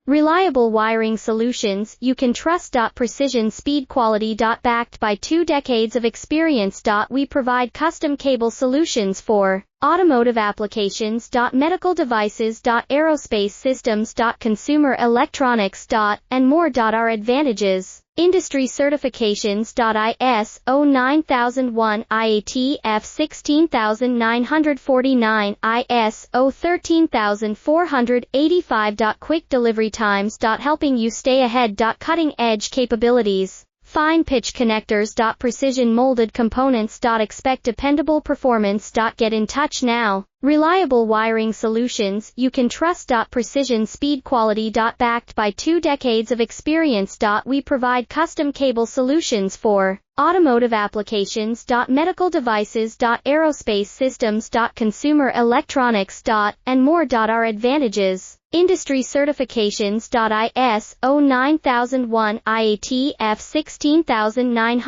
Reliable wiring solutions you can trust. Precision speed quality. Backed by 2 decades of experience. We provide custom cable solutions for automotive applications. Medical devices. Aerospace systems. Consumer electronics. And more. Our advantages: industry certifications. ISO 9001, IATF 16949, ISO 13485. Quick delivery times. Helping you stay ahead. Cutting edge capabilities: fine pitch connectors. Precision molded components. Expect dependable performance. Get in touch now. Reliable wiring solutions you can trust. Precision speed quality. Backed by 2 decades of experience. We provide custom cable solutions for automotive applications. Medical devices. Aerospace systems. Consumer electronics. And more. Our advantages: industry certifications. ISO 9001, IATF 16900.